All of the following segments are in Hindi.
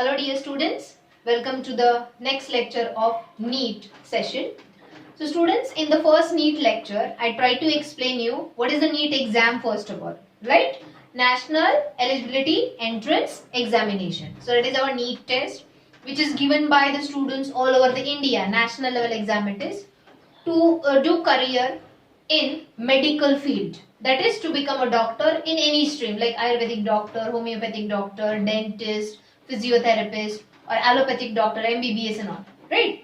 Hello dear students, welcome to the next lecture of NEET session. So students, in the first NEET lecture, I tried to explain you what is the NEET exam first of all, right? National Eligibility Entrance Examination. So it is our NEET test which is given by the students all over the India, national level exam it is, to do career in medical field. That is to become a doctor in any stream like Ayurvedic doctor, homeopathic doctor, dentist, physiotherapist or allopathic doctor, MBBS and all, right?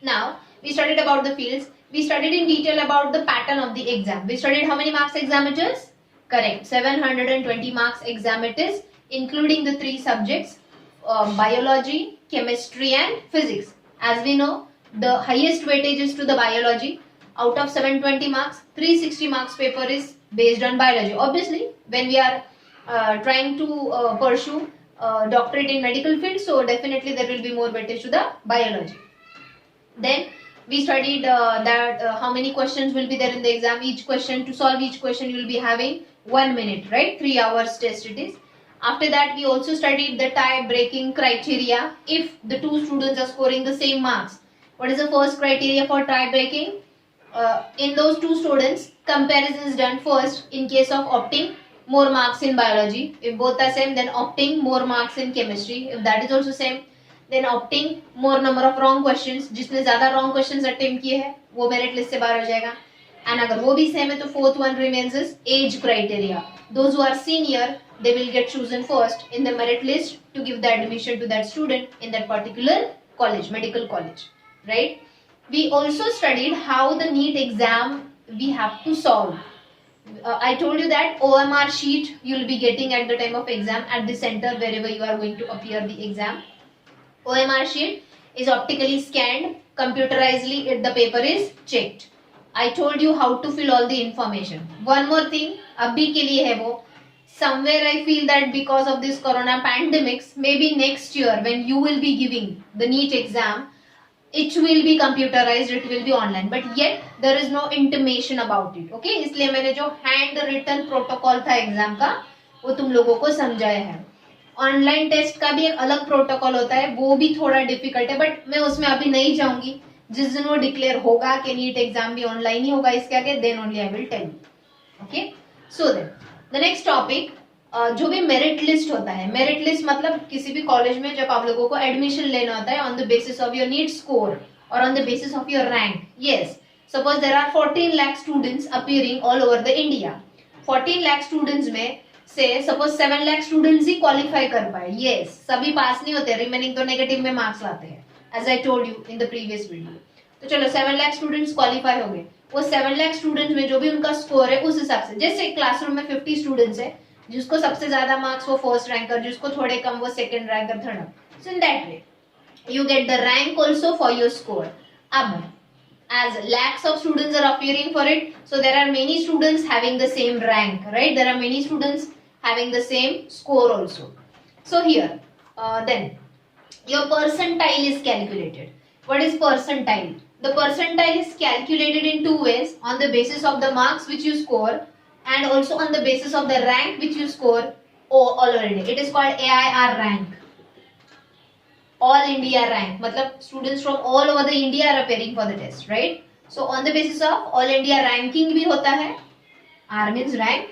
Now, we studied about the fields. We studied in detail about the pattern of the exam. We studied how many marks exam it is? Correct, 720 marks exam it is, including the three subjects, biology, chemistry and physics. As we know, the highest weightage is to the biology. Out of 720 marks, 360 marks paper is based on biology. Obviously, when we are trying to pursue doctorate in medical field, so definitely there will be more weightage to the biology. Then we studied how many questions will be there in the exam. Each question, to solve each question, you will be having 1 minute, right? 3 hours test it is. After that, we also studied the tie breaking criteria if the two students are scoring the same marks. What is the first criteria for tie breaking? In those two students, comparison is done first in case of opting more marks in biology. If both are same, then opting more marks in chemistry. If that is also same, then opting more number of wrong questions. जिसने ज़्यादा wrong questions attempt किए हैं, वो merit list से बाहर हो जाएगा. And अगर वो भी same है, तो fourth one remains is age criteria. Those who are senior, they will get chosen first in the merit list to give the admission to that student in that particular college, medical college, right? We also studied how the NEET exam we have to solve. I told you that OMR sheet you will be getting at the time of exam at the center wherever you are going to appear the exam. OMR sheet is optically scanned, computerizedly the paper is checked. I told you how to fill all the information. One more thing, abhi ke liye hai wo. Somewhere I feel that because of this corona pandemics, maybe next year when you will be giving the NEET exam, it will be computerized, it will be online, but yet there is no intimation about it. Okay, इसलिए मैंने जो hand written protocol था exam का वो तुम लोगों को समझाया है. ऑनलाइन टेस्ट का भी एक अलग प्रोटोकॉल होता है, वो भी थोड़ा डिफिकल्ट है, बट मैं उसमें अभी नहीं जाऊंगी. जिस दिन वो डिक्लेयर होगा कि नीट एग्जाम भी ऑनलाइन ही होगा इसके आगे, then only I will tell you. Okay, so then the next topic, जो भी मेरिट लिस्ट होता है. मेरिट लिस्ट मतलब किसी भी कॉलेज में जब आप लोगों को एडमिशन लेना होता है on the basis of your NEET score और on the basis of your rank. Yes, suppose there are 14 lakh students appearing all over the India. 14 lakh students में से सपोज 7 लाख स्टूडेंट्स ही क्वालिफाई कर पाए. यस, सभी पास नहीं होते, रिमेनिंग तो नेगेटिव में मार्क्स लाते हैं, as I told you in the previous video. तो चलो 7 लाख स्टूडेंट्स क्वालिफाई हो गए. वो 7 लाख स्टूडेंट्स में जो भी उनका स्कोर है उस हिसाब से, जैसे क्लासरूम में 50 स्टूडेंट्स है, जिसको सबसे ज्यादा मार्क्स वो फर्स्ट रैंकर, जिसको थोड़े कम वो second ranker, third. So in that way you get the rank also for your score. Ab, as lakhs of students are appearing for it, so there are many students having the same rank, right? There are many students having the same score also. So here, then your percentile is calculated. What is percentile? The percentile is calculated in two ways: on the basis of the marks which you score, and also on the basis of the rank which you score already. It is called AIR rank. All India rank, मतलब students from all over the India are appearing for the test, right? So on the basis of all India ranking भी होता है, R means rank,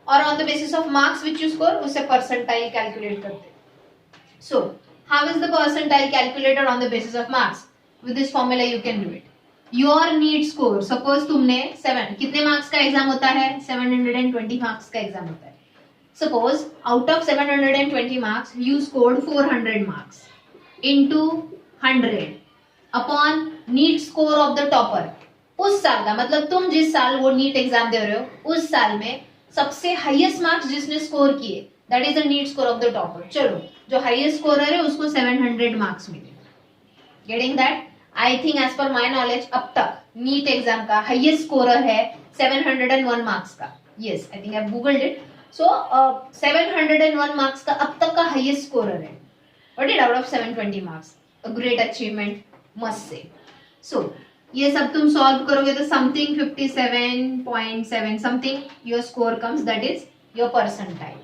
और on the basis of marks which you score उसे percentile calculate करते हैं. So how is the percentile calculated on the basis of marks? With this formula you can do it. Your NEET score, suppose तुमने 7, कितने मार्क्स का एग्जाम होता है? 720 मार्क्स का एग्जाम होता है. Suppose out of 720 marks you scored 400 marks into 100 upon NEET score of the topper. उस साल का मतलब तुम जिस साल वो नीट एग्जाम दे रहे हो उस साल में सबसे हाईएस्ट मार्क्स जिसने स्कोर किए, that is the NEET score of the topper. चलो, जो हाईएस्ट स्कोरर है उसको 700 मार्क्स मिले. Getting that? I think as per my knowledge अब तक नीट एग्जाम का हाईएस्ट स्कोरर है 701 मार्क्स का. Yes, I think I googled it. So 701 marks का अब तक का हाईएस्ट स्कोरर है. What did out of 720 marks? A great achievement, must say. So, ये सब तुम solve करोगे तो something 57.7 something your score comes, that is your percentile.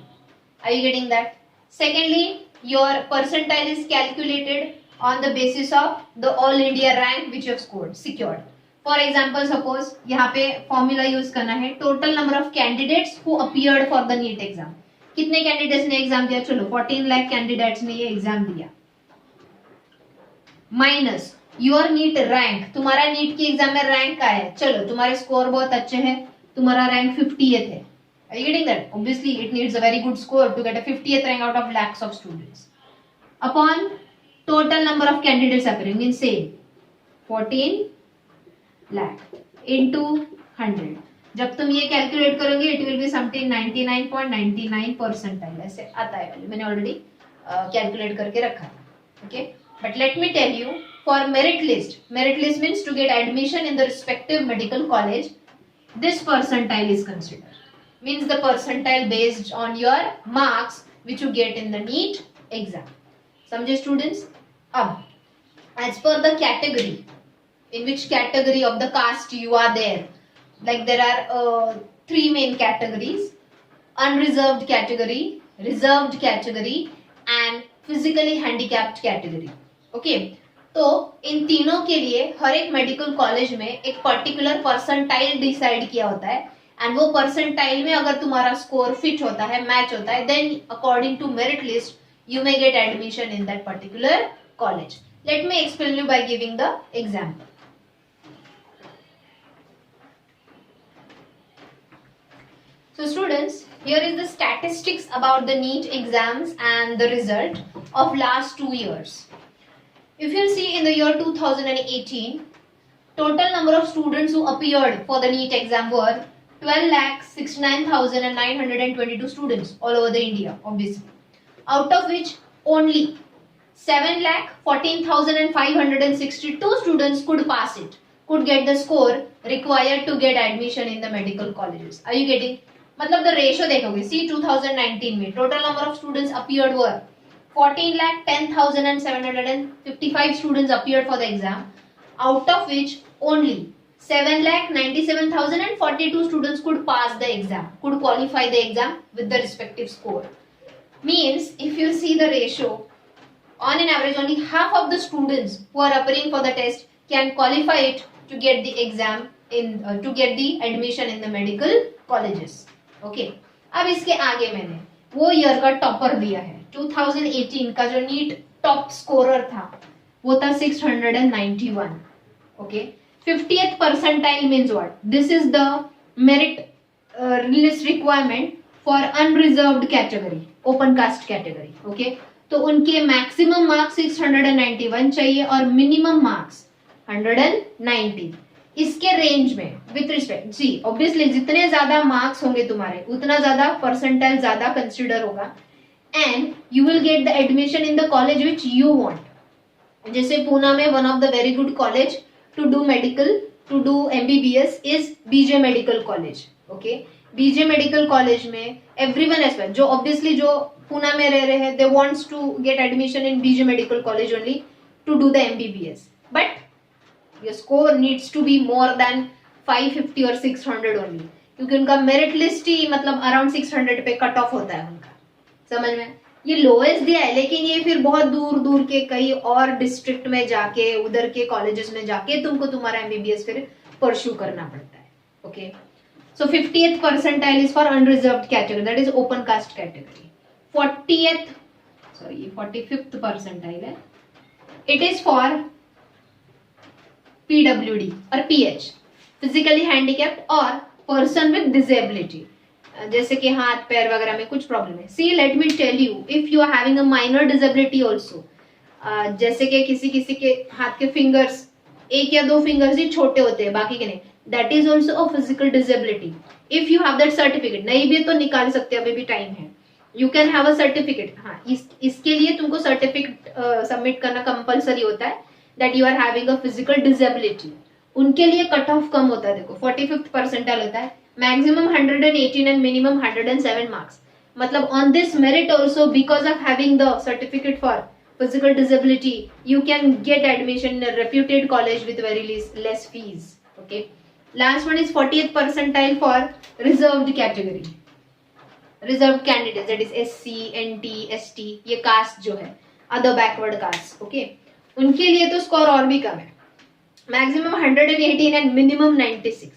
Are you getting that? Secondly, your percentile is calculated on the basis of the all India rank which you have scored, secured. For example, suppose यहाँ पे formula use करना है total number of candidates who appeared for the NEET exam. कितने candidates ने exam दिया? चलो 14 लाख candidates ने ये exam दिया. Minus your NEET rank. तुम्हारा NEET की exam में rank का है. चलो तुम्हारे score बहुत अच्छे हैं. तुम्हारा rank 50th है. Are you getting that? Obviously, it needs a very good score to get a 50th rank out of lakhs of students. Upon total number of candidates appearing, means say 14 lakh into 100. जब तुम ये कैलकुलेट करोगे it will be something 99.99 percentile ऐसे आता है वैल्यू. मैंने ऑलरेडी कैलकुलेट करके रखा है. Okay, but let me tell you, for merit list means to get admission in the respective medical college, this percentile is considered. Means the percentile based on your marks which you get in the NEET exam. समझे students? अब as per the category, in which category of the caste you are there, like there are 3 main categories: unreserved category, reserved category and physically handicapped category. Okay, तो इन तीनों के लिए हर एक मेडिकल कॉलेज में एक पर्टिकुलर परसेंटाइल डिसाइड किया होता है. एंड वो परसेंटाइल में अगर तुम्हारा स्कोर फिट होता है, मैच होता है, then according to merit list you may get admission in that particular college. Let me explain you by giving the example. So students, here is the statistics about the NEET exams and the result of last 2 years. If you see in the year 2018, total number of students who appeared for the NEET exam were 12,69,922 students all over the India, obviously. Out of which only 7,14,562 students could pass it, could get the score required to get admission in the medical colleges. Are you getting? मतलब the ratio देखोगे, see 2019 में total number of students appeared were 14,10,755 students appeared for the exam, out of which only 7,97,042 students could pass the exam, could qualify the exam with the respective score. Means if you see the ratio, on an average only half of the students who are appearing for the test can qualify it to get the exam in to get the admission in the medical colleges. Okay, अब इसके आगे मैंने वो ईयर का टॉपर दिया है. 2018 का जो नीट टॉप स्कोरर था वो था 691. Okay, 50th percentile means what? This is the merit list requirement for unreserved category, open caste category. Okay, तो उनके मैक्सिमम मार्क्स 691 चाहिए और मिनिमम मार्क्स 190. इसके रेंज में विथ रिस्पेक्ट जी ऑब्वियसली जितने ज्यादा मार्क्स होंगे तुम्हारे उतना ज्यादा परसेंटाइल ज्यादा कंसिडर होगा and you will get the admission in the college which you want. जैसे पूना में one of the very good college to do medical, to do MBBS is BJ medical college. Okay, BJ medical college में एवरीवन एज वेल जो ऑब्वियसली जो पूना में रह रहे हैं they wants to get admission in BJ medical college only to do the MBBS, but your score needs to be more than 550 or 600 only, क्योंकि उनका मेरिट लिस्ट ही मतलब अराउंड 600 पे कट ऑफ होता है उनका. समझ में? ये लोएस्ट दिया है लेकिन ये फिर बहुत दूर दूर के कई और डिस्ट्रिक्ट में जाके उधर के कॉलेजेस में जाके तुमको तुम्हारा MBBS फिर परस्यू करना पड़ता है. Okay, so 50th percentile is for unreserved category, that is open caste category. 45th percentile है, it is for PWD और PH, फिजिकली हैंडीकैप्ड और पर्सन विद डिसेबिलिटी, जैसे कि हाथ पैर वगैरह में कुछ प्रॉब्लम है. See let me tell you, if you are having a minor disability also, जैसे कि किसी के हाथ के फिंगर्स 1 या 2 फिंगर्स ही छोटे होते हैं बाकी के नहीं, that is also a physical disability. If you have that certificate, नहीं भी तो निकाल सकते, अभी भी टाइम है, you can have a certificate. हाँ, इसके लिए तुमको सर्टिफिकेट सबमिट करना कंपल्सरी होता है that you are having a physical disability. उनके लिए कट ऑफ कम होता है. देखो 45th percentile होता है, मैक्सिमम 118 and minimum 107 marks. मतलब on this merit also, because of having the certificate for physical disability, you can get admission in a reputed college with very less fees. Okay, last one is 40th percentile for reserved category. Reserve candidate that is SC, NT, ST, ये कास्ट जो है अदर बैकवर्ड कास्ट, ओके, उनके लिए तो स्कोर और भी कम है, मैक्सिमम 118 एंड मिनिमम 96।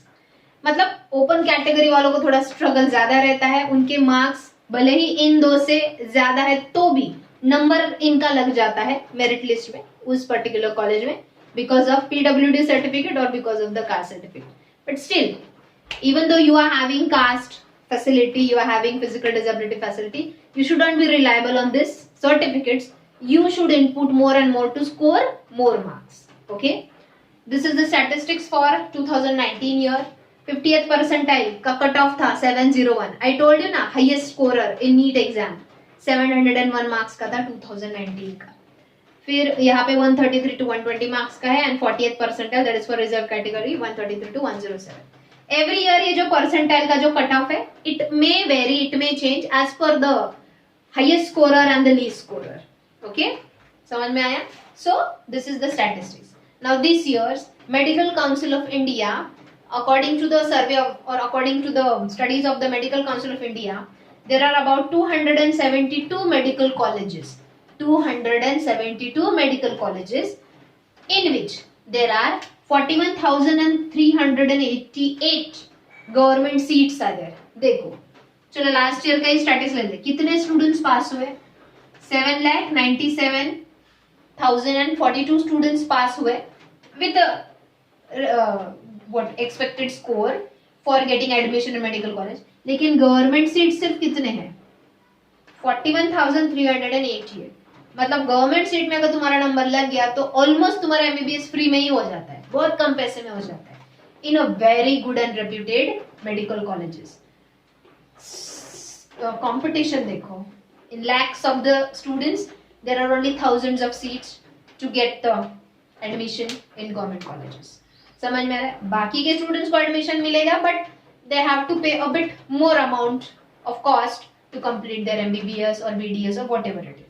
मतलब ओपन कैटेगरी वालों को थोड़ा स्ट्रगल ज्यादा रहता है, उनके मार्क्स भले ही इन दो से ज्यादा है तो भी नंबर इनका लग जाता है मेरिट लिस्ट में उस पर्टिकुलर कॉलेज में, बिकॉज ऑफ PWD सर्टिफिकेट और because of the caste certificate. But still, even though you are having caste facility, you are having physical disability facility, you should not be reliable on this certificates. You should input more and more to score more marks, okay? This is the statistics for 2019 year. 50th percentile का कट ऑफ था 701. I told you ना, highest scorer in NEET exam 701 marks का था 2019 का। फिर यहाँ पे 133 to 120 मार्क्स का है, and 40th percentile that is for reserve category 133 to 107। Every year ये जो परसेंटाइल का जो कट ऑफ है, it may vary, it may change as per the highest scorer and the least scorer, okay, समझ में आया? So this is the statistics. Now this year's medical council of India, according to the survey or according to the studies of the Medical Council of India, there are about 272 medical colleges, 272 medical colleges, in which there are 41,388 government seats आ गए। देखो, चलो लास्ट ईयर का ही स्टैटिस ले ले, कितने स्टूडेंट्स पास हुए? 7,97,042 स्टूडेंट्स पास हुए with what expected score for getting admission in medical college, लेकिन गवर्नमेंट सीट सिर्फ कितने हैं? 41,388। मतलब गवर्नमेंट सीट में अगर तुम्हारा नंबर लग गया तो ऑलमोस्ट तुम्हारा MBBS फ्री में ही हो जाता है, बहुत कम पैसे में हो जाता है in a very good and reputed medical colleges. Competition देखो, in lakhs of the students there are only thousands of seats to get the admission in government colleges. समझ में आ रहा है? बाकी के स्टूडेंट्स को एडमिशन मिलेगा, but they have to pay a bit more amount of cost to complete their MBBS और BDS और व्हाटएवर इट इज।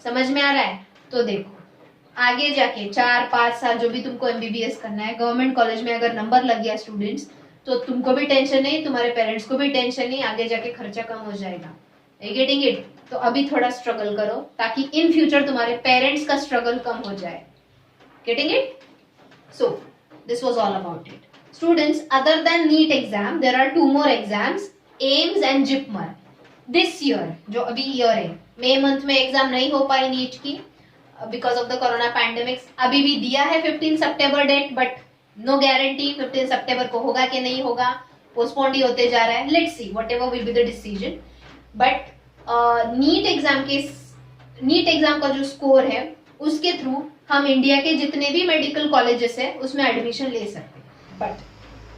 समझ में आ रहा है? तो देखो, आगे जाके 4-5 साल जो भी तुमको MBBS करना है, गवर्नमेंट कॉलेज में अगर नंबर लग गया स्टूडेंट्स, तो तुमको भी टेंशन नहीं, तुम्हारे पेरेंट्स को भी टेंशन नहीं, आगे जाके खर्चा कम हो जाएगा। Getting it? तो अभी थोड़ा स्ट्रगल करो ताकि इन फ्यूचर तुम्हारे पेरेंट्स का स्ट्रगल कम हो जाए। Getting it? So this was all about it. Students, other than NEET exam, there are 2 more exams, AIIMS and JIPMER. This year, जो अभी ईयर है, मई मंथ में एग्जाम नहीं हो पाई नीट की because of the corona pandemics. अभी भी दिया है 15 सितंबर डेट, बट नो गारंटी 15 सितंबर को होगा कि नहीं होगा, पोस्टपोन्ड ही होते जा रहा है। Let's see whatever will be the decision. But NEET exam का जो स्कोर है उसके थ्रू हम इंडिया के जितने भी मेडिकल कॉलेजेस है उसमें एडमिशन ले सकते हैं। बट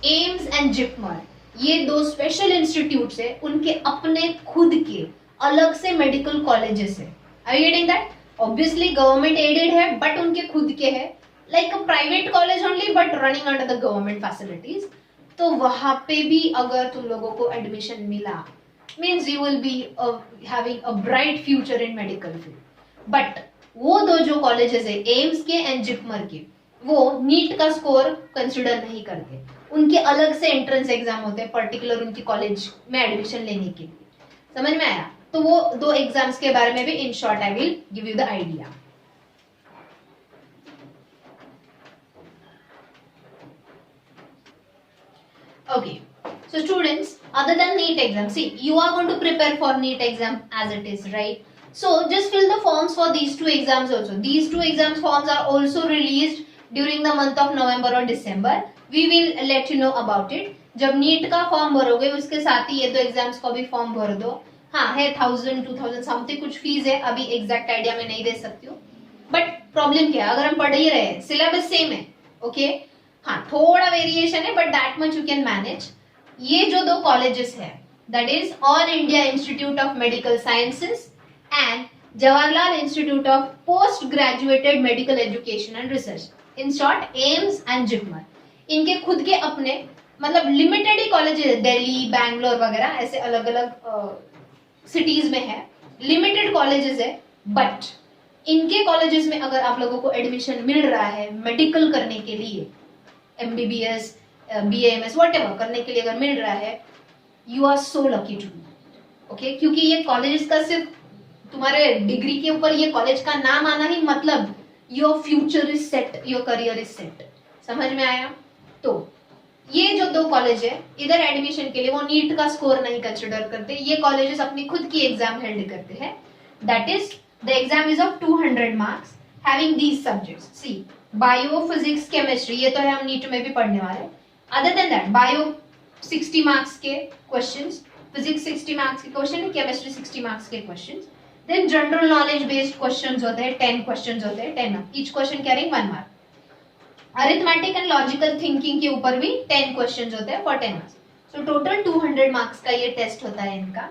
एम्स एंड जिपमर, ये 2 स्पेशल इंस्टीट्यूट्स है, उनके अपने खुद के अलग से मेडिकल कॉलेजेस है। Are you getting that? Obviously government aided है, बट उनके खुद के है, like a private college only but running under the government facilities. तो वहां पे भी अगर तुम लोगों को एडमिशन मिला, means you will be having a bright future in medical field. But वो 2 जो कॉलेजेस है, एम्स के एंड जिपमर के, वो नीट का स्कोर कंसिडर नहीं करते, उनके अलग से एंट्रेंस एग्जाम होते हैं पर्टिकुलर उनकी कॉलेज में एडमिशन लेने के लिए। समझ में आया? तो वो 2 एग्जाम्स के बारे में भी in short I will give you the idea. Okay, so students, other than NEET exam, see, you are going to prepare for NEET exam as it is, right? So just fill the forms for these 2 exams also. These 2 exams forms are also released during the month of November or December. We will let you know about it. जब NEET का फॉर्म भरोगे उसके साथ ही ये 2 एग्जाम्स को भी फॉर्म भर दो। हाँ है 1000-2000 समथिंग कुछ फीस है, अभी एग्जैक्ट आइडिया में नहीं दे सकती हूँ। बट प्रॉब्लम क्या है, अगर हम पढ़ ही रहे हैं, सिलेबस सेम है, ओके, हाँ थोड़ा वेरिएशन है, but that much you can manage. ये जो 2 कॉलेजेस है, that is all India institute of medical sciences and Jawaharlal Institute of Post Graduated Medical Education and Research, in short AIIMS and JIPMER, इनके खुद के अपने मतलब लिमिटेड ही कॉलेजेस है, दिल्ली, बैंगलोर वगैरह ऐसे अलग अलग सिटीज में है, लिमिटेड कॉलेजेस है। बट इनके कॉलेजेस में अगर आप लोगों को एडमिशन मिल रहा है मेडिकल करने के लिए, MBBS, BAMS व्हाटएवर करने के लिए अगर मिल रहा है, you are so lucky too. Okay, क्योंकि ये कॉलेज का सिर्फ तुम्हारे डिग्री के ऊपर ये कॉलेज का नाम आना ही मतलब your future is set, your career is set. समझ में आया? तो ये जो दो कॉलेज है इधर एडमिशन के लिए वो नीट का स्कोर नहीं कंसिडर करते, ये कॉलेजेस अपनी खुद की एग्जाम हेल्ड करते हैं। That is the exam is of 200 marks having these subjects. See bio, physics, chemistry, ये तो है हम नीट में भी पढ़ने वाले। Other than that bio 60 marks के क्वेश्चंस, फिजिक्स 60 मार्क्स के क्वेश्चन, केमिस्ट्री 60 मार्क्स के questions. Then general knowledge based questions होते हैं, 10 क्वेश्चंस होते हैं, 10 marks, each question carrying 1 mark. Arithmetic and logical thinking के ऊपर भी 10 क्वेश्चंस होते हैं for 10 marks. So total 200 marks का ये टेस्ट होता है इनका।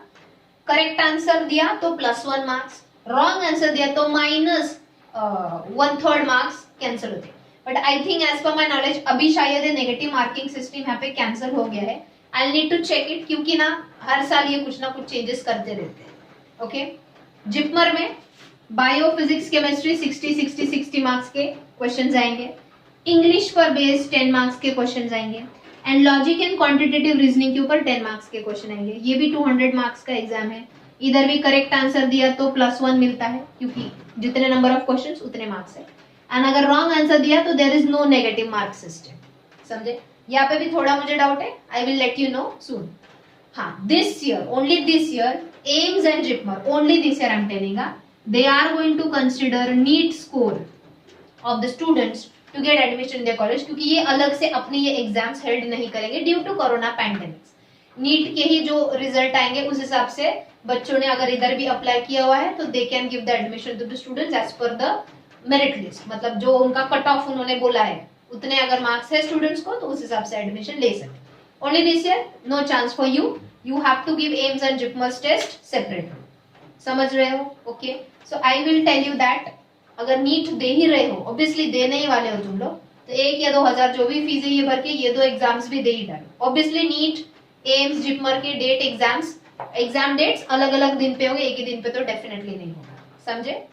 करेक्ट आंसर दिया तो +1 मार्क्स, रॉन्ग आंसर दिया तो -1/3 मार्क्स कैंसिल होते हैं। But I think as per my knowledge अभी शायद ये नेगेटिव मार्किंग सिस्टम यहाँ पे कैंसिल हो गया है। I need to check it, क्योंकि ना हर साल ये कुछ ना कुछ चेंजेस करते रहते हैं। ओके, जिपमर में बायो, फिजिक्स, केमिस्ट्री 60 मार्क्स के क्वेश्चन आएंगे। इंग्लिश पर बेस्ड 10 मार्क्स के क्वेश्चन आएंगे and logic and quantitative reasoning के ऊपर 10 मार्क्स के क्वेश्चन आएंगे। ये भी 200 मार्क्स का एग्जाम है। इधर भी करेक्ट आंसर दिया तो +1 मिलता है, क्योंकि जितने नंबर ऑफ क्वेश्चंस उतने मार्क्स है। एंड अगर रॉन्ग आंसर दिया तो there is no negative mark system. समझे? यहाँ पे भी थोड़ा मुझे डाउट है, I will let you know soon. हाँ, this year, only this year, AIIMS and JIPMER, only this year I am telling, they are going to consider NEET score of the students to get admission in their college, क्योंकि ये अलग से अपने ये एग्जाम्स हेल्ड नहीं करेंगे due to corona pandemics. NEET के ही जो रिजल्ट आएंगे उस हिसाब से बच्चों ने अगर इधर भी अप्लाई किया हुआ है तो they can give the admission to the students as per the merit list, मतलब जो उनका कट ऑफ उन्होंने बोला है उतने अगर मार्क्स है स्टूडेंट्स को तो उस हिसाब से एडमिशन ले सकते। Only this year, no chance for you, you have to give AIIMS and JIPMER's test separate. समझ रहे हो? Okay, so I will tell you that अगर नीट दे ही रहे हो, ऑब्वियसली देने ही वाले हो तुम लोग, तो 1 या 2 हजार जो भी फीस है ये भर के ये दो एग्जाम्स भी दे ही डालो। ऑब्वियसली नीट, एम्स, जिपमर के डेट एग्जाम डेट्स अलग अलग दिन पे होंगे, एक ही दिन पे तो डेफिनेटली नहीं होगा। समझे?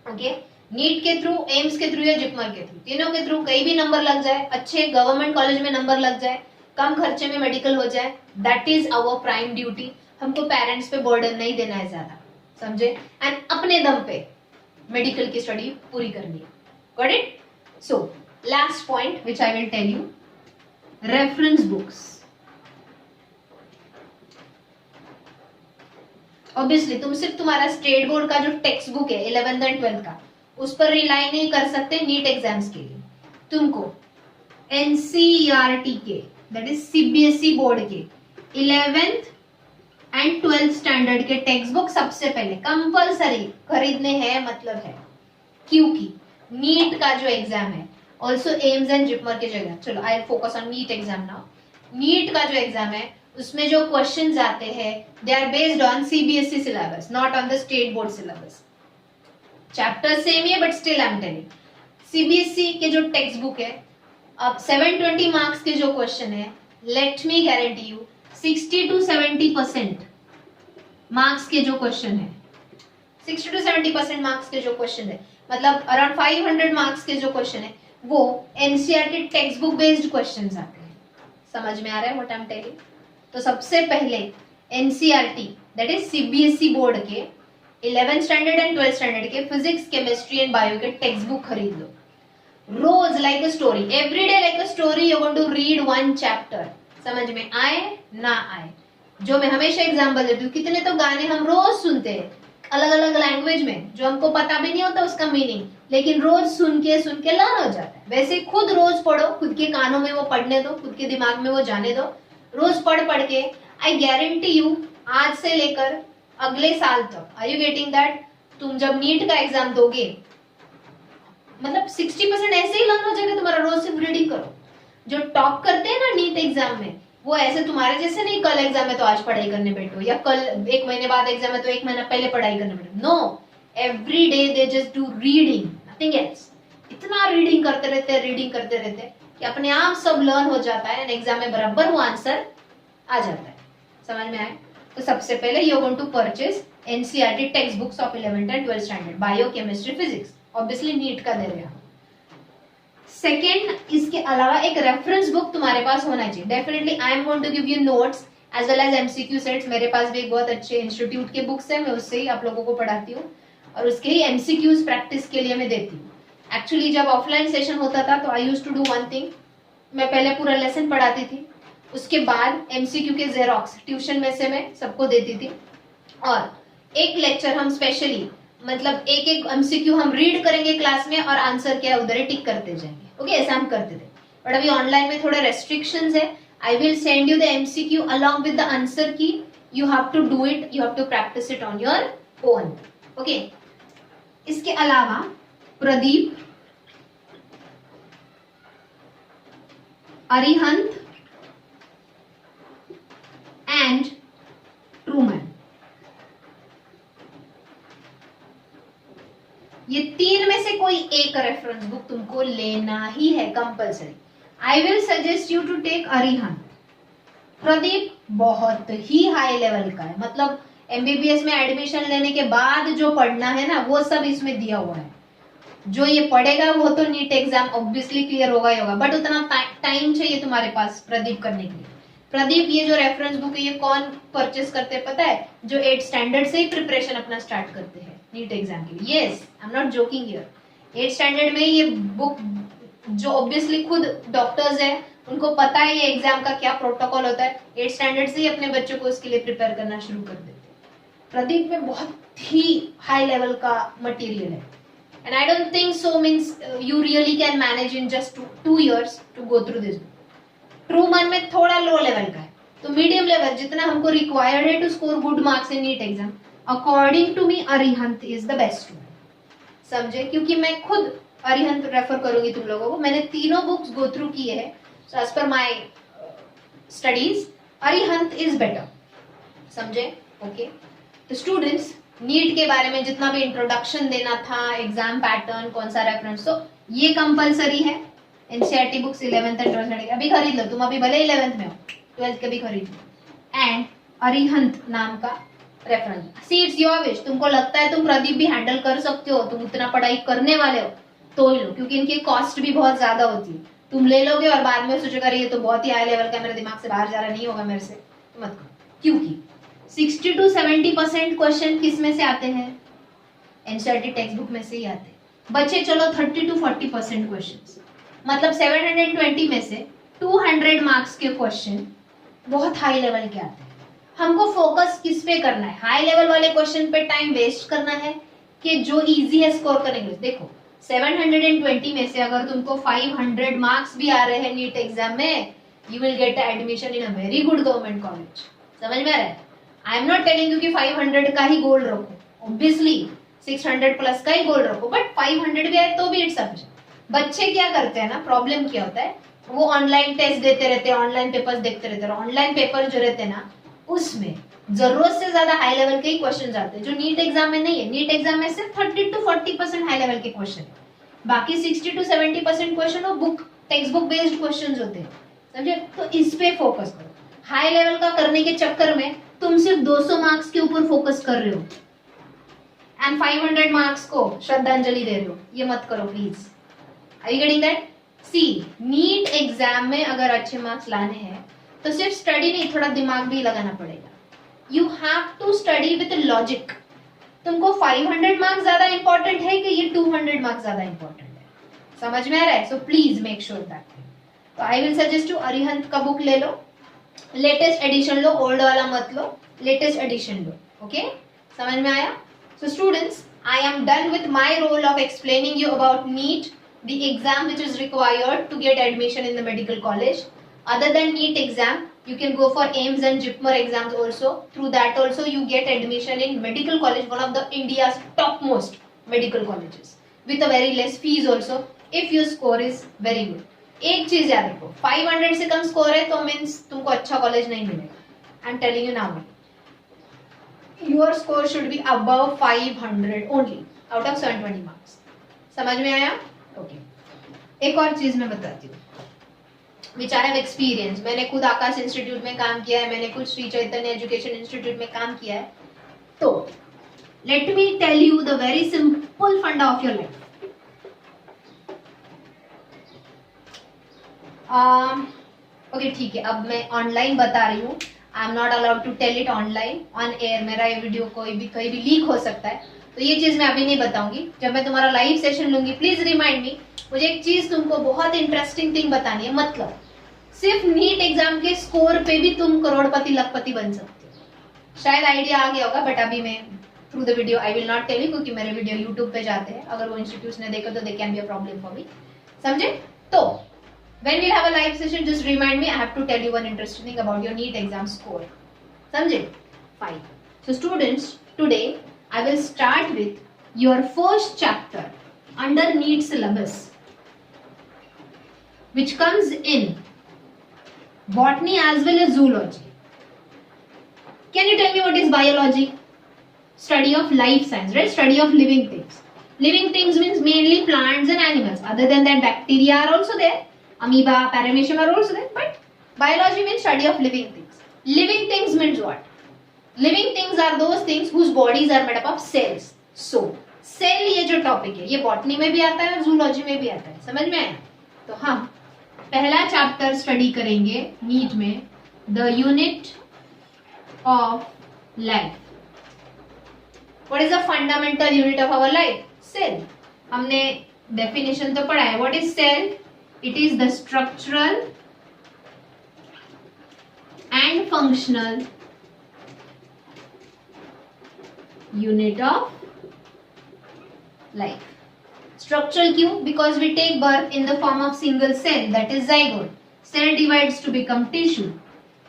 ओके, नीट के थ्रू, एम्स के थ्रू या जिपमर के थ्रू, तीनों के थ्रू कहीं भी नंबर लग जाए, अच्छे गवर्नमेंट कॉलेज में नंबर लग जाए, कम खर्चे में मेडिकल हो जाए, that is our prime duty. हमको पेरेंट्स पे बर्डन नहीं देना है ज्यादा। समझे? एंड अपने दम पे मेडिकल की स्टडी पूरी करनी है। Got it? So last point which I will tell you, reference books. Obviously तुम सिर्फ तुम्हारा स्टेट बोर्ड का जो टेक्स्ट बुक है 11th एंड 12th का, उस पर रिलाई नहीं कर सकते नीट एग्जाम्स के लिए। तुमको एनसीईआरटी के, दैट इज सीबीएसई बोर्ड के 11th एंड 12th स्टैंडर्ड के टेक्स्ट बुक सबसे पहले कंपलसरी खरीदने हैं, मतलब है, क्योंकि नीट का जो एग्जाम है, ऑल्सो एम्स एंड जिपमर के जगह, चलो I focus on NEET exam now. NEET का जो एग्जाम है उसमें जो क्वेश्चंस आते हैं they are based on CBSE syllabus, not on the state board syllabus. Chapter same है but still I am telling, CBSE के जो टेक्स्ट बुक है, अब 720 मार्क्स के जो क्वेश्चन है, let me guarantee you 60 to 70% marks के जो क्वेश्चन है, 60 to 70% मार्क्स के जो क्वेश्चन है, मतलब अराउंड 500 मार्क्स के जो क्वेश्चन है वो NCERT text book based questions आते हैं। समझ में आ रहा है व्हाट आई एम टेलिंग? तो सबसे पहले NCERT that is CBSE board के 11th standard and 12th standard के फिजिक्स, केमिस्ट्री एंड बायो के टेक्स्ट बुक खरीद लो। रोज like a story, every day like a story, you going to read 1 chapter. समझ में आए ना आए, जो मैं हमेशा एग्जांपल देती हूँ, कितने तो गाने हम रोज सुनते हैं अलग अलग लैंग्वेज में, जो हमको पता भी नहीं होता उसका मीनिंग, लेकिन रोज सुन के लर्न हो जाता है। वैसे खुद रोज पढ़ो, खुद के कानों में वो पढ़ने दो, खुद के दिमाग में वो जाने दो, रोज पढ़ के आई गारंटी यू आज से लेकर अगले साल तक, आर यू गेटिंग दैट, तुम जब नीट का एग्जाम दोगे मतलब 60% ऐसे ही लर्न हो जाएगा तुम्हारा। रोज सिर्फ रीडिंग करो। जो टॉप करते हैं ना नीट एग्जाम में, वो ऐसे तुम्हारे जैसे नहीं कल एग्जाम है तो आज पढ़ाई करने बैठो, या कल 1 महीने बाद एग्जाम है तो 1 महीना पहले पढ़ाई करने बैठो। No, every day they just do reading, nothing else. इतना रीडिंग करते रहते कि अपने आप सब लर्न हो जाता है एंड एग्जाम में बराबर वो आंसर आ जाता है। समझ में आए? तो सबसे पहले you are going to purchase NCERT text books of 11th and 12th standard, bio, chemistry, physics, obviously NEET का दे रहे हैं। सेकेंड, इसके अलावा एक रेफरेंस बुक तुम्हारे पास होना चाहिए। Definitely I am going to give you notes as well as MCQ sets. मेरे पास भी एक बहुत अच्छे इंस्टीट्यूट के बुक्स है, मैं उससे ही आप लोगों को पढ़ाती हूँ और उसके ही एमसीक्यूज प्रैक्टिस के लिए मैं देती हूँ। एक्चुअली जब ऑफलाइन सेशन होता था तो I use to do one thing, मैं पहले पूरा लेसन पढ़ाती थी, उसके बाद एमसीक्यू के जेरोक्स ट्यूशन में से मैं सबको देती थी और एक लेक्चर हम स्पेशली मतलब एक एक एमसीक्यू हम रीड करेंगे क्लास में और आंसर क्या उधर ही टिक करते जाएंगे। ओके, ऐसा हम करते थे। बट अभी ऑनलाइन में थोड़े रेस्ट्रिक्शंस है। I will send you the MCQ along with the answer key, you have to do it, you have to practice it on your own. Okay, इसके अलावा प्रदीप, अरिहंत एंड ट्रूमैन, ये तीन में से कोई एक रेफरेंस बुक तुमको लेना ही है compulsory. I will suggest you to take Arihant. Pradeep बहुत ही हाई लेवल का है, मतलब एमबीबीएस में एडमिशन लेने के बाद जो पढ़ना है ना वो सब इसमें दिया हुआ है। जो ये पढ़ेगा वो तो नीट एग्जाम ऑब्वियसली क्लियर होगा ही होगा, बट उतना टाइम चाहिए तुम्हारे पास प्रदीप करने के लिए। प्रदीप ये जो रेफरेंस बुक है ये कौन परचेस करते हैं पता है? जो 8th स्टैंडर्ड से ही प्रिपरेशन अपना स्टार्ट करते हैं नीट एग्जाम के लिए। Yes, I am not joking here. 8th standard में ये बुक जो ऑब्वियसली खुद डॉक्टर्स है उनको पता है ये एग्जाम का क्या प्रोटोकॉल होता है, 8th स्टैंडर्ड से ही अपने बच्चों को इसके लिए प्रिपेयर करना शुरू कर देते हैं। प्रदीप में बहुत ही हाई लेवल का मटेरियल है and I don't think so means you really can manage in just two years to go through this book. Trueman में थोड़ा लो लेवल का है, तो मीडियम लेवल जितना हमको रिक्वायर्ड है to score good marks in NEET exam, according to me Arihant is the best one. समझे? क्योंकि मैं खुद अरिहंत रेफर करूंगी तुम लोगों को, मैंने तीनों बुक्स गो थ्रू किए हैं, so as per my studies Arihant is better. समझे? ओके, तो स्टूडेंट्स नीट के बारे में जितना भी इंट्रोडक्शन देना था, एग्जाम पैटर्न, कौन सा रेफरेंस, तो ये कंपलसरी है। NCERT books 11th and 12th अभी खरीद लो, तुम अभी भले 11th में हो, 12th के भी खरीद लो। एंड अरिहंत नाम का reference. See it's your wish, तुमको लगता है तुम प्रदीप भी हैंडल कर सकते हो, तुम उतना पढ़ाई करने वाले हो तो ही लो, क्योंकि इनकी कॉस्ट भी बहुत ज्यादा होती है। तुम ले लोगे और बाद में सोचोगे ये तो बहुत ही हाई लेवल का, मेरे दिमाग से बाहर जा रहा नहीं होगा मेरे से, तो मत करो। क्योंकि 60 to 70% क्वेश्चन किस में से आते हैं? एनसीईआरटी टेक्स्ट बुक में से ही आते हैं। बच्चे चलो 30 to 40% क्वेश्चंस, मतलब 720 में से 200 मार्क्स के क्वेश्चन बहुत हाई लेवल के आते हैं। हमको फोकस किस पे करना है? हाई लेवल वाले क्वेश्चन पे टाइम वेस्ट करना है कि जो इजी है स्कोर करने के लिए? देखो 720 में से अगर तुमको 500 मार्क्स भी आ रहे हैं नीट एग्जाम में, you will gate admission in a very good government college. समझ में आ रहा है? आई एम नॉट टेलिंग यू कि 500 का ही गोल रखो, ऑब्वियसली 600 प्लस का ही गोल रखो, बट 500 भी है तो भी इट्स सफिशिएंट। बच्चे क्या करते हैं ना, प्रॉब्लम क्या होता है, वो ऑनलाइन टेस्ट देते रहते हैं, ऑनलाइन पेपर्स देखते रहते हैं, ऑनलाइन पेपर जो रहते हैं ना उसमें जरूरत से ज्यादा हाई लेवल के ही क्वेश्चन आते हैं, जो नीट एग्जाम में नहीं है। नीट एग्जाम में सिर्फ 30 to 40% हाई लेवल के क्वेश्चन है, बाकी 60 to 70% क्वेश्चन वो book text book based question होते हैं। समझे? तो इस पे फोकस करो। हाई लेवल का करने के चक्कर में तुम सिर्फ 200 मार्क्स के ऊपर फोकस कर रहे हो एंड 500 मार्क्स को श्रद्धांजलि दे रहे हो, ये मत करो please. Are you getting that? See, NEET exam में अगर अच्छे मार्क्स लाने हैं तो सिर्फ स्टडी नहीं, थोड़ा दिमाग भी लगाना पड़ेगा। You have to study with logic. तुमको 500 मार्क्स ज्यादा इंपॉर्टेंट है कि ये 200 मार्क्स ज्यादा इंपॉर्टेंट है? समझ में आ रहा है? So please make sure that. तो I will suggest you Arihant का बुक ले लो, लेटेस्ट एडिशन लो, ओल्ड वाला मत लो, लेटेस्ट एडिशन लो। ओके, समझ में आया? So students, I am done with my role of explaining you about NEET, the exam which is required to get admission in the medical college. Other than NEET exam, you can go for AIIMS and JIPMER exams also. Through that also you get admission in medical college, one of the India's topmost medical colleges, with a very less fees also if your score is very good. एक चीज याद रखो, 500 से कम स्कोर है तो मीन्स तुमको अच्छा कॉलेज नहीं मिलेगा। आई am telling you now, your score should be above 500 only out of 720 marks. समझ में आया? ओके, एक और चीज मैं बताती हूँ विच आई हैव एक्सपीरियंस। मैंने खुद आकाश इंस्टीट्यूट में काम किया है, मैंने खुद श्री चैतन्य एजुकेशन इंस्टीट्यूट में काम किया है। तो let me tell you the very simple funda of your life. Okay ठीक है, अब मैं ऑनलाइन बता रही हूँ, I am not allowed to tell it online on air. मेरा ये वीडियो कोई भी कहीं भी लीक हो सकता है, तो ये चीज मैं अभी नहीं बताऊंगी. जब मैं तुम्हारा लाइव सेशन लूंगी, प्लीज रिमाइंड मी. मुझे एक चीज तुमको बहुत इंटरेस्टिंग थिंग बतानी है. मतलब सिर्फ नीट एग्जाम के स्कोर पे भी तुम करोड़पति लखपति बन सकते हो. शायद आइडिया आ गया होगा, बट अभी मैं through the video I will not tell you, क्योंकि मेरे वीडियो यूट्यूब पे जाते हैं. अगर वो इंस्टीट्यूट ने देखा तो they can be a problem for me. समझे? तो when we'll have a live session, just remind me. I have to tell you one interesting thing about your NEET exam score. समझे? Fine. So students, today I will start with your first chapter under NEET syllabus, which comes in botany as well as zoology. Can you tell me what is biology? Study of life science, right? Study of living things. Living things means mainly plants and animals. Other than that, bacteria are also there. Amoeba, paramecium are also there. But biology means study of living things. Living things means what? Living things are those things whose bodies are made up of cells. So, cell ये जो टॉपिक है, ये बॉटनी में भी आता है और जूलॉजी में भी आता है. समझ में आया? तो हम पहला चैप्टर स्टडी करेंगे नीट में, the unit of life. What is the fundamental unit of our life? Cell. हमने definition तो पढ़ा है. What is cell? It is the structural and functional unit of life. Structural क्यों? Because we take birth in the form of single cell, that is zygote. Cell divides to become tissue.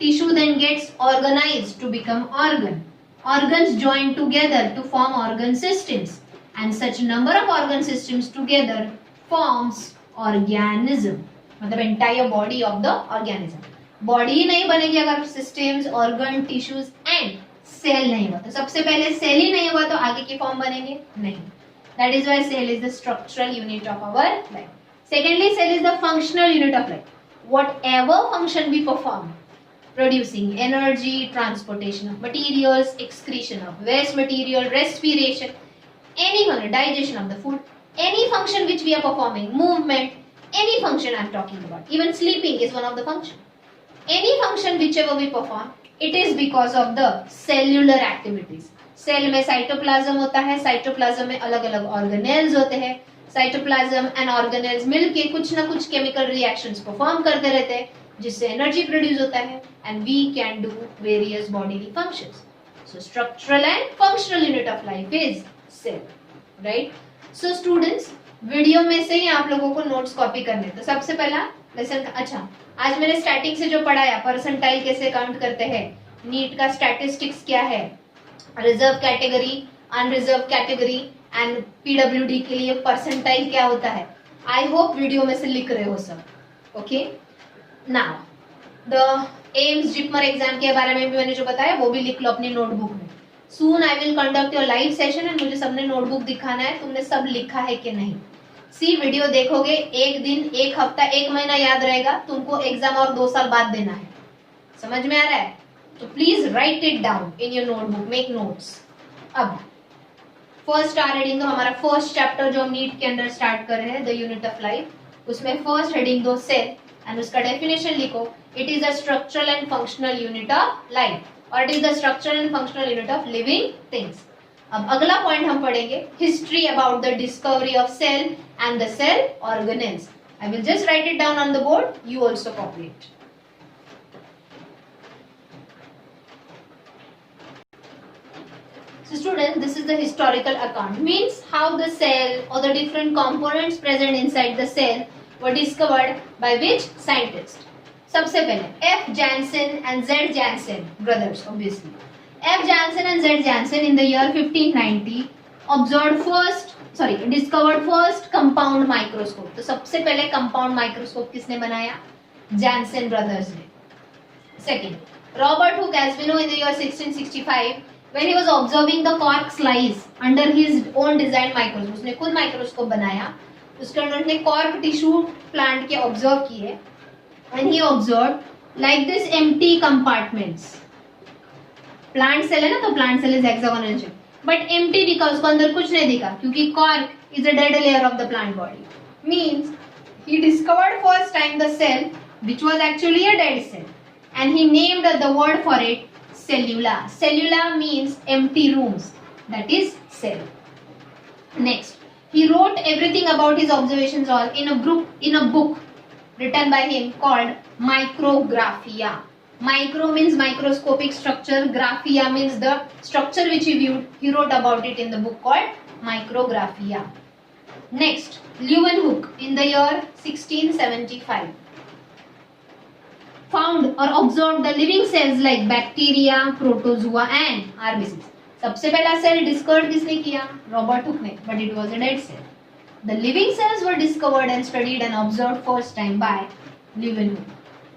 Tissue then gets organized to become organ. Organs join together to form organ systems, and such number of organ systems together forms organism. मतलब entire body of the organism. Body नहीं बनेगी अगर systems, organ, tissues and cell नहीं हुआ. तो सबसे पहले cell ही नहीं हुआ तो आगे के form बनेंगे नहीं. That is why cell is the structural unit of our life. Secondly, cell is the functional unit of life. Whatever function we perform, producing energy, transportation of materials, excretion of waste material, respiration, any function, digestion of the food, any function which we are performing, movement, any function I am talking about. Even sleeping is one of the function. Any function whichever we perform, it is because of the cellular activities. Cell में साइटोप्लाज्म होता है. साइटोप्लाज्म में अलग अलग ऑर्गेनेल्स होते हैं. साइटोप्लाज्म एंड ऑर्गेनेल्स मिलके कुछ ना कुछ केमिकल रिएक्शंस परफॉर्म करते रहते हैं, जिससे एनर्जी प्रोड्यूस होता है, and we can do various bodily functions. So structural and functional unit of life is cell, right? So students, video में से ही आप लोगों को नोट्स कॉपी करने. तो सबसे पहला लेसन, अच्छा आज मैंने स्टैटिक से जो पढ़ाया, परसेंटाइल कैसे काउंट करते हैं, नीट का स्टैटिस्टिक्स क्या है, reserve category, unreserved category and पीडब्ल्यूडी के लिए परसेंटाइल क्या होता है. आई होप वीडियो में से लिख रहे हो सब. Okay, now the AIIMS JIPMER exam के बारे में भी मैंने जो बताया वो भी लिख लो अपनी नोटबुक में. Soon I will conduct your live session and मुझे सबने नोटबुक दिखाना है तुमने सब लिखा है कि नहीं. सी वीडियो देखोगे, एक दिन, एक हफ्ता, एक महीना याद रहेगा, तुमको एग्जाम और 2 साल बाद देना है. समझ में आ रहा है? तो please right it down in your notebook, make notes. अब फर्स्ट आर हेडिंग, तो हमारा फर्स्ट चैप्टर जो हम नीट के अंदर स्टार्ट कर रहे हैं, द यूनिट ऑफ लाइफ, उसमें फर्स्ट हेडिंग दो सेल एंड उसका डेफिनेशन लिखो. It is the structural and functional unit of life और it is the structural and functional unit of living things. अब अगला पॉइंट हम पढ़ेंगे, history about the discovery of cell and the cell organelles. I will just write it down on the board, you also copy it. So students, this is the historical account, means how the cell or the different components present inside the cell were discovered by which scientist. सबसे पहले F. Janssen and Z. Janssen brothers, obviously. F. Janssen and Z. Janssen in the year 1590 discovered first compound microscope. तो सबसे पहले compound microscope किसने बनाया? Janssen brothers ने. Second, Robert Hooke, as we know, in the year 1665 when he was observing the cork slice under his own designed microscope, उसने खुद माइक्रोस्कोप बनाया, उसके अंदर उसने कॉर्क टिश्यू प्लांट के ऑब्जर्व किए and he observed like this empty compartments. Plant cell है ना, तो plant cell is hexagonal shape, but empty दिखा, उसको अंदर कुछ नहीं दिखा क्योंकि cork is a dead layer of the plant body. Means he discovered first time the cell which was actually a dead cell and he named the word for it cellula. Cellula means empty rooms, that is cell. Next, he wrote everything about his observations all in a book written by him called Micrographia. Micro means microscopic structure, graphia means the structure which he viewed. He wrote about it in the book called Micrographia. Next, Leeuwenhoek in the year 1675 found or observed the living cells like bacteria, protozoa and RBCs. सबसे पहला सेल डिस्कवर किसने किया? रॉबर्ट हुक ने, but it was a dead cell. The living cells were discovered and studied and observed first time by Leeuwenhoek.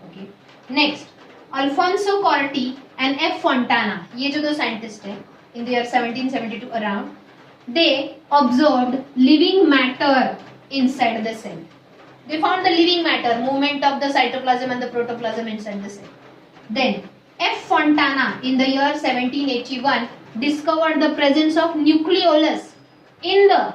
Okay. Next, Alfonso Corti and F. Fontana, ये जो दो साइंटिस्ट हैं, in the year 1772 around, they observed living matter inside the cell. They found the living matter, movement of the cytoplasm and the protoplasm inside the cell. Then F. Fontana in the year 1781 discovered the presence of nucleolus in the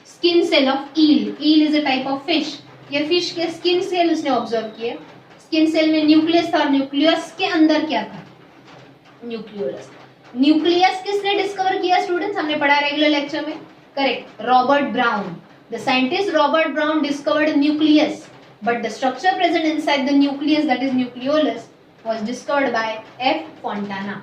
skin cell of eel. Eel is a type of fish. ये fish के skin cell उसने observe किए. Skin cell में nucleus था और nucleus के अंदर क्या था? Nucleolus. Nucleus किसने discover किया students? हमने पढ़ा regular lecture में. Correct. Robert Brown. The scientist Robert Brown discovered nucleus, but the structure present inside the nucleus, that is nucleolus, was discovered by F. Fontana.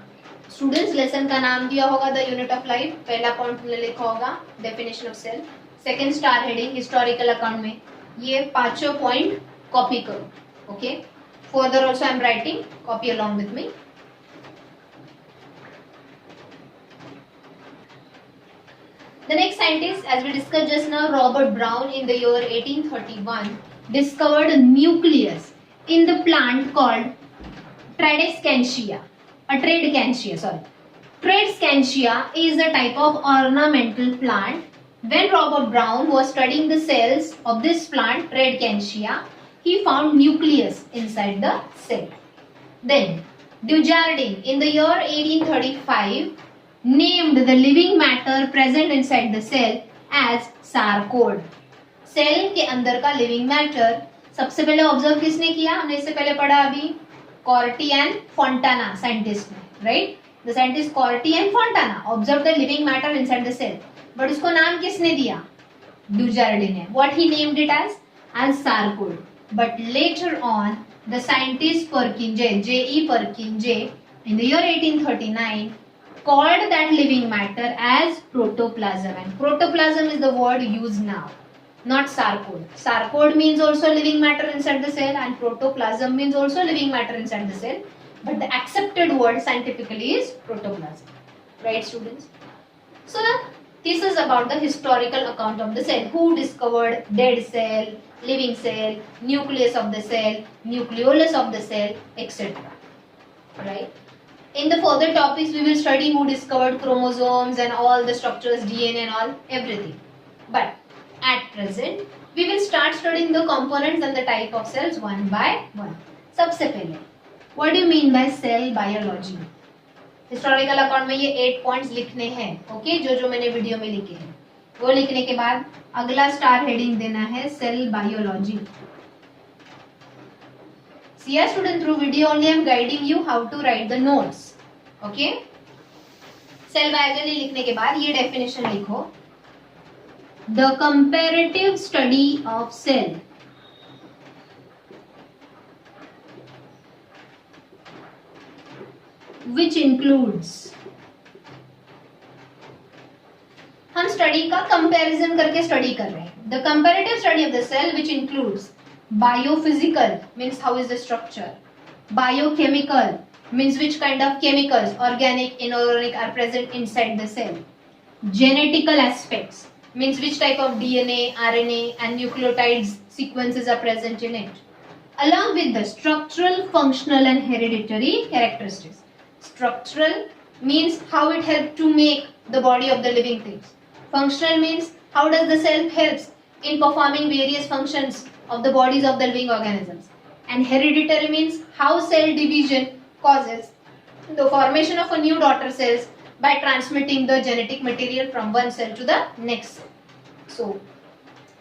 Students lesson का नाम दिया होगा द यूनिट ऑफ लाइफ. पहला पॉइंट तुमने लिखा होगा definition of cell. Second star heading historical account में ये पांचों पॉइंट कॉपी करो. ओके, further also I am writing, copy along with me. The next scientist, as we discussed just now, Robert Brown in the year 1831 discovered a nucleus in the plant called Tradescantia. Tradescantia is a type of ornamental plant. When Robert Brown was studying the cells of this plant, Tradescantia, he found nucleus inside the cell. Then Dujardin in the year 1835 named the living matter present inside the cell as sarcode. Cell के अंदर का लिविंग मैटर सबसे पहले ऑब्जर्व किसने किया? हमने इससे पहले पढ़ा अभी, Corti and Fontana साइंटिस्ट ने, right? The scientist Corti and Fontana observed the living matter inside the cell, but उसको नाम किसने दिया? Dujardin ने. What he named it as sarcode. But later on, the scientist Purkinje, J.E. Purkinje, in the year 1839, called that living matter as protoplasm, and protoplasm is the word used now, not sarcode. Sarcode means also living matter inside the cell, and protoplasm means also living matter inside the cell, but the accepted word scientifically is protoplasm. Right, students? So this is about the historical account of the cell. Who discovered dead cell, living cell, nucleus of the cell, nucleolus of the cell, etc. Right? In the further topics, we will study who discovered chromosomes and all the structures, DNA and all, everything. But at present, we will start studying the components and the type of cells one by one. सबसे पहले, what do you mean by cell biology? Historical account में ये 8 पॉइंट्स लिखने हैं. ओके, जो मैंने वीडियो में लिखे हैं वो लिखने के बाद अगला स्टार हेडिंग देना है cell biology. See, student, through video only I am guiding you how to write the notes. Okay? Cell biology लिखने के बाद ये डेफिनेशन लिखो. The comparative study of cell which includes, हम स्टडी का कंपैरिजन करके स्टडी कर रहे हैं. The comparative study of the cell which includes biophysical means how is the structure, biochemical means which kind of chemicals, organic, inorganic, are present inside the cell, genetical aspects means which type of DNA, RNA and nucleotides sequences are present in it, along with the structural, functional and hereditary characteristics. Structural means how it helps to make the body of the living things. Functional means how does the cell helps in performing various functions of the bodies of the living organisms. And hereditary means how cell division causes the formation of a new daughter cells by transmitting the genetic material from one cell to the next cell. So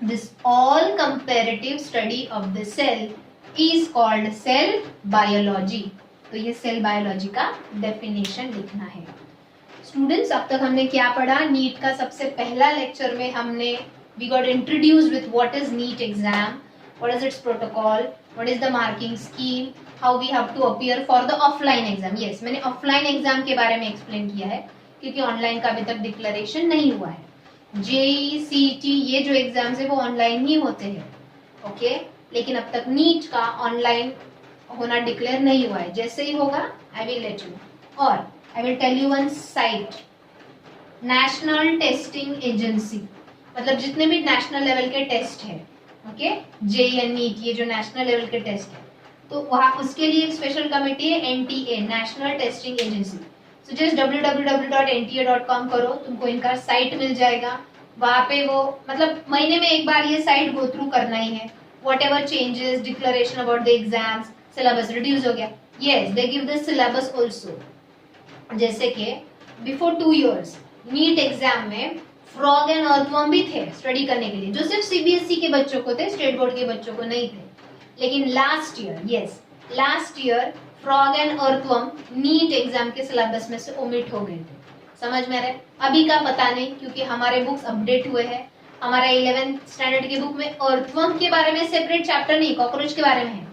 this all comparative study of the cell is called cell biology. तो ये सेल बायोलॉजी का डेफिनेशन लिखना है। स्टूडेंट्स, अब तक हमने क्या पढ़ा? नीट का सबसे पहला लेक्चर में हमने we got introduced with what is NEET exam, what is its protocol, what is the marking scheme, how we have to appear for the offline exam. Yes, मैंने ऑफलाइन एग्जाम के बारे में एक्सप्लेन किया है क्योंकि ऑनलाइन का अभी तक डिक्लेरेशन नहीं हुआ है। जेई, सीईटी ये जो एग्जाम्स है वो ऑनलाइन ही होते हैं, ओके लेकिन अब तक नीट का ऑनलाइन होना डिक्लेयर नहीं हुआ है। जैसे ही होगा आई विल लेट यू। और I will tell you one site, national testing agency, मतलब जितने भी नेशनल लेवल के टेस्ट है, ओके जेई एंड नीट ये जो नेशनल लेवल के टेस्ट है, तो वहाँ उसके लिए एक स्पेशल कमेटी है NTA, national testing agency. So just www.nta.com करो, तुमको इनका साइट मिल जाएगा। वहां पे वो मतलब महीने में एक बार ये साइट गो थ्रू करना ही है। What ever changes, declaration about the exams, syllabus reduce हो गया, yes they give the syllabus also. जैसे कि बिफोर 2 years नीट एग्जाम में फ्रॉग एंड अर्थवर्म भी थे स्टडी करने के लिए, जो सिर्फ सीबीएसई के बच्चों को थे, स्टेट बोर्ड के बच्चों को नहीं थे। लेकिन last year, yes last year frog and earthworm NEET exam के सिलेबस में से ओमिट हो गए थे। समझ में आ रहा है? अभी का पता नहीं क्योंकि हमारे बुक्स अपडेट हुए हैं। हमारा 11th स्टैंडर्ड के बुक में अर्थवर्म के बारे में सेपरेट चैप्टर नहीं, कॉकरोच के बारे में है।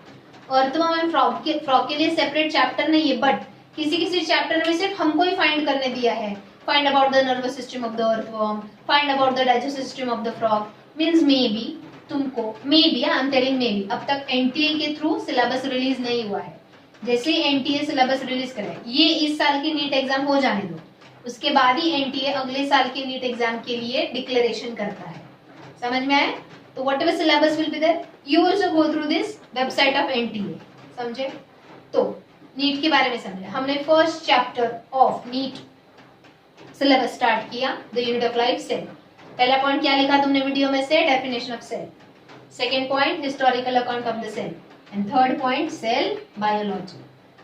अर्थवर्म एंड फ्रॉग के लिए सेपरेट चैप्टर नहीं है, बट किसी किसी चैप्टर में सिर्फ हमको ही फाइंड करने दिया है। Find about the nervous system of the earthworm, find about the digestive system of the frog. Means may be तुमको, may be I am telling may be, अब तक एनटीए के थ्रू सिलेबस रिलीज नहीं हुआ है। जैसे ही एनटीए सिलेबस रिलीज करे, ये इस साल की नीट एग्जाम हो जाने दो, उसके बाद ही एनटीए अगले साल के नीट एग्जाम के लिए डिक्लेरेशन करता है। समझ में आए? तो whatever syllabus will be there, you also go through this website of NTA. समझे? तो नीट के बारे में समझे। हमने first chapter of NEET syllabus start किया, the unit of life cell. पहला पॉइंट क्या लिखा तुमने वीडियो में से? Definition of cell. Second point historical account of the cell, and third point cell biology.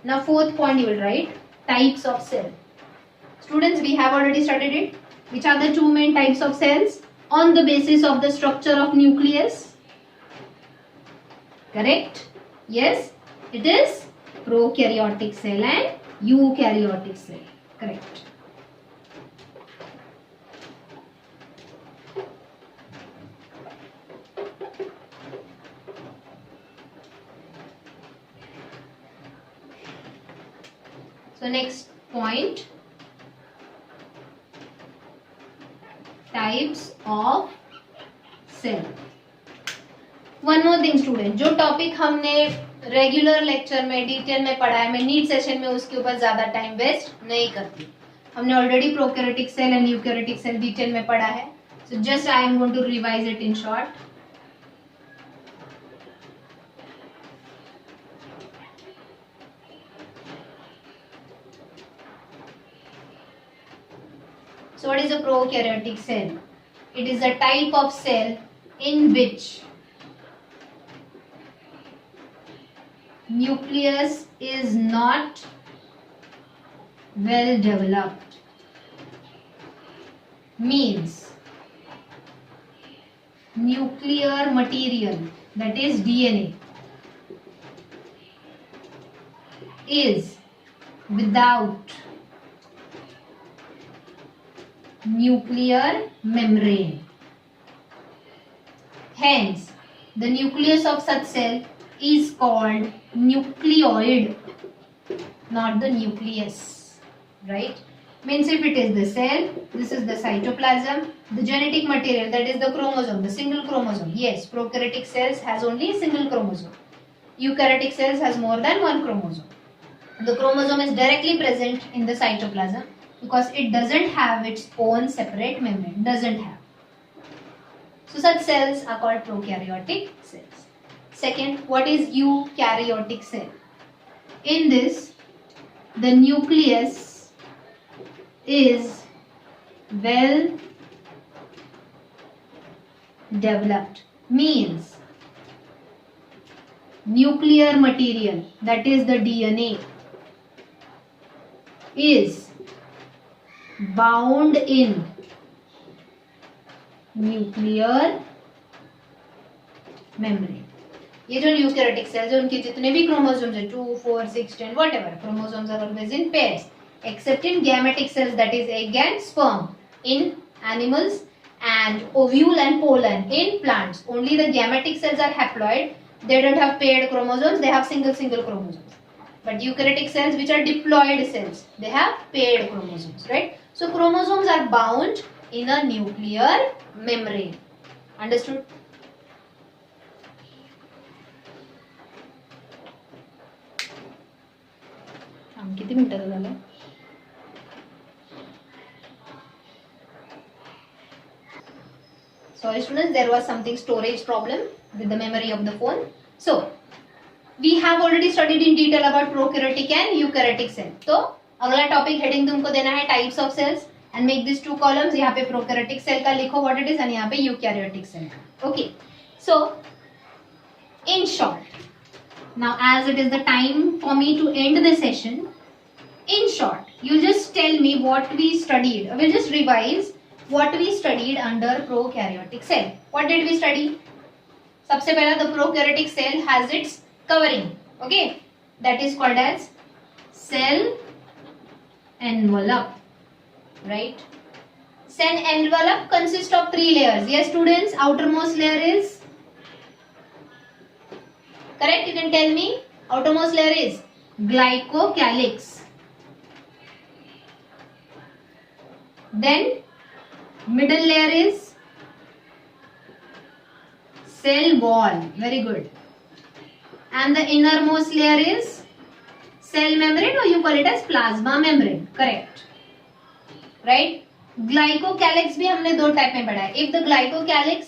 Now fourth point you will write types of cell. Students, we have already studied it. Which are the two main types of cells on the basis of the structure of nucleus? Correct? Yes, it is prokaryotic cell and eukaryotic cell. Correct. So next point, types of cell. One more thing student, जो टॉपिक हमने रेगुलर लेक्चर में डिटेल में पढ़ा है, मैं नीट सेशन में उसके ऊपर ज्यादा टाइम वेस्ट नहीं करती। हमने already prokaryotic cell and eukaryotic cell detail में पढ़ा है। So just I am going to revise it in short. So what is a prokaryotic cell? It is a type of cell in which nucleus is not well developed. Means nuclear material, that is DNA, is without nuclear membrane. Hence, the nucleus of such cell is called nucleoid, not the nucleus. Right? Means if it is the cell, this is the cytoplasm, the genetic material, that is the chromosome, the single chromosome. Yes, prokaryotic cells has only a single chromosome. Eukaryotic cells has more than one chromosome. The chromosome is directly present in the cytoplasm because it doesn't have its own separate membrane. Doesn't have. So such cells are called prokaryotic cells. Second, what is eukaryotic cell? In this, the nucleus is well developed. Means nuclear material, that is the DNA, is bound in nuclear membrane. ये जो यूकैरियोटिक सेल्स है उनके जितने भी क्रोमोसोम्स है 2, 4, 6, 10 whatever chromosomes are always in pairs except in gametic cells, that is egg and sperm in animals and ovule and pollen in plants. Only the gametic cells are haploid. They don't have paired chromosomes, they have single chromosomes. But eukaryotic cells, which are diploid cells, they have paired chromosomes, right? So chromosomes are bound in a nuclear membrane. Understood? किती मिनिटाचं झालं? Sorry students, there was something storage problem with the memory of the phone. So we have already studied in detail about prokaryotic and eukaryotic cell. तो अगला टॉपिक हेडिंग तुमको देना है types of cells and make this two columns. यहाँ पे प्रोकैरियोटिक सेल का लिखो व्हाट इट इज एंड यहाँ पे eukaryotic cell. Okay, so in short now as it is the time for me to end the session, in short you just tell me what we studied. We'll just revise what we studied under prokaryotic cell. What did we study? सबसे पहला the prokaryotic cell has its covering, okay, that is called as cell envelope, right? Cell envelope consists of 3 layers. Yes students, outermost layer is correct. You can tell me. Outermost layer is glycocalyx. Then middle layer is cell wall. Very good. And the innermost layer is cell membrane, or you call it as plasma membrane. Correct. Right? Glycocalyx भी हमने 2 टाइप में पढ़ा है. If the glycocalyx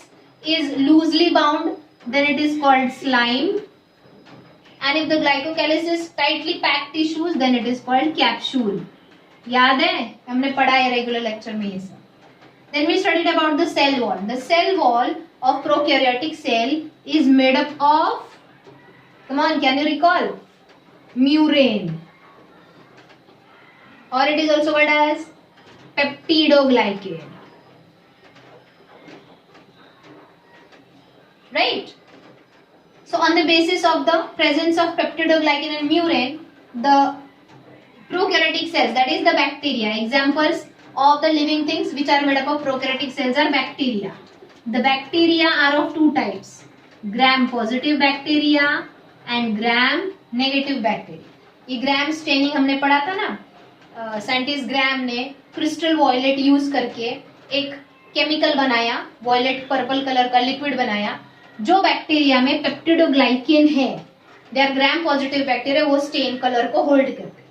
is loosely bound, then it is called slime. And if the glycocalyx is tightly packed tissues, then it is called capsule. याद है, हमने पढ़ा है रेगुलर लेक्चर में ये सब. Then we studied about the cell wall. The cell wall of prokaryotic cell is made up of, come on, can you recall? Murine, or it is also called as peptidoglycan. Right? So on the basis of the presence of peptidoglycan and murine, the prokaryotic cells, that is the bacteria, examples of the living things which are made up of prokaryotic cells are bacteria. The bacteria are of 2 types, gram positive bacteria and gram negative bacteria. ये ग्राम स्टेनिंग हमने पढ़ा था ना, साइंटिस्ट ग्राम ने क्रिस्टल वॉयलेट यूज करके एक केमिकल बनाया, वॉयलेट पर्पल कलर का लिक्विड बनाया. जो बैक्टीरिया में पेप्टिडोग्लाइकेन है, they are gram positive bacteria, वो स्टेन कलर को होल्ड करते.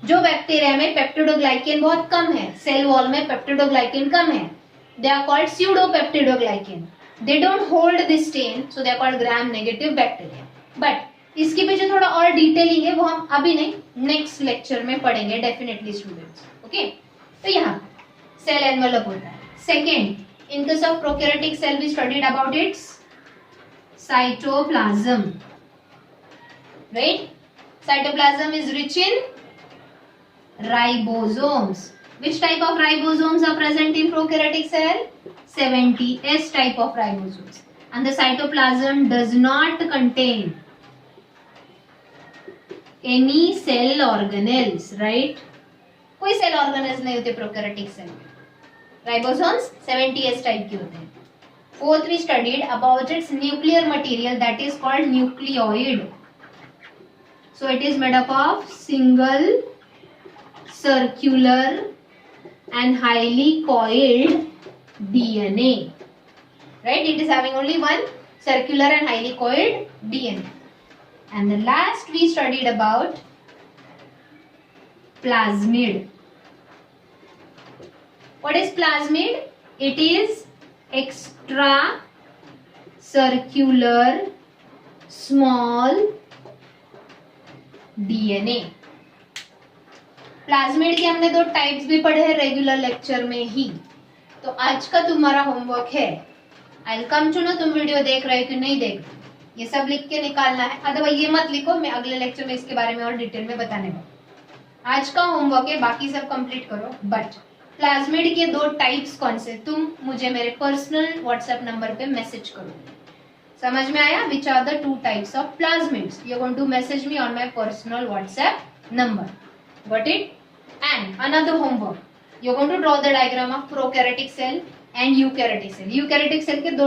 जो बैक्टीरिया में पेप्टिडोग्लाइकेन बहुत कम है, सेल वॉल में पेप्टिडोग्लाइकेन कम है, they are called pseudopeptidoglycan. They don't hold this stain, so they are called gram negative bacteria. But इसके पीछे थोड़ा और डिटेलिंग है, वो हम अभी नहीं, नेक्स्ट लेक्चर में पढ़ेंगे डेफिनेटली स्टूडेंट्स. ओके, तो यहाँ सेल एनवेलप होता है. Second, in case of prokaryotic cell we studied about its cytoplasm, right? Cytoplasm is rich in ribosomes. Which type of ribosomes are present in prokaryotic cell? 70S type of ribosomes. And the cytoplasm does not contain any cell organelles, right? कोई cell organelles नहीं होते prokaryotic cell में. Ribosomes 70S type के होते हैं. Fourth, we studied about its nuclear material, that is called nucleoid. So it is made up of single, circular and highly coiled DNA. Right? It is having only one circular and highly coiled DNA. And the last we studied about plasmid. What is plasmid? It is extra circular small DNA. Plasmid के हमने 2 टाइप्स भी पढ़े हैं रेगुलर लेक्चर में ही. तो आज का तुम्हारा होमवर्क है, I will come to know तुम वीडियो देख रहे हो कि नहीं देख रहे, ये सब लिख के निकालना है. अदरवाइज ये मत लिखो, मैं अगले लेक्चर में इसके बारे में और डिटेल में बताने वाला. आज का होमवर्क है, बाकी सब कंप्लीट करो. बट प्लाज्मिड के 2 टाइप्स कौन से, तुम मुझे मेरे पर्सनल व्हाट्सएप नंबर पे मैसेज करो. समझ में आया? Which are the two types of plasmids? You're going to message me on my personal WhatsApp number. Got it? And another homework. You're going to draw the diagram of prokaryotic cell and eukaryotic cell. Eukaryotic cell के दो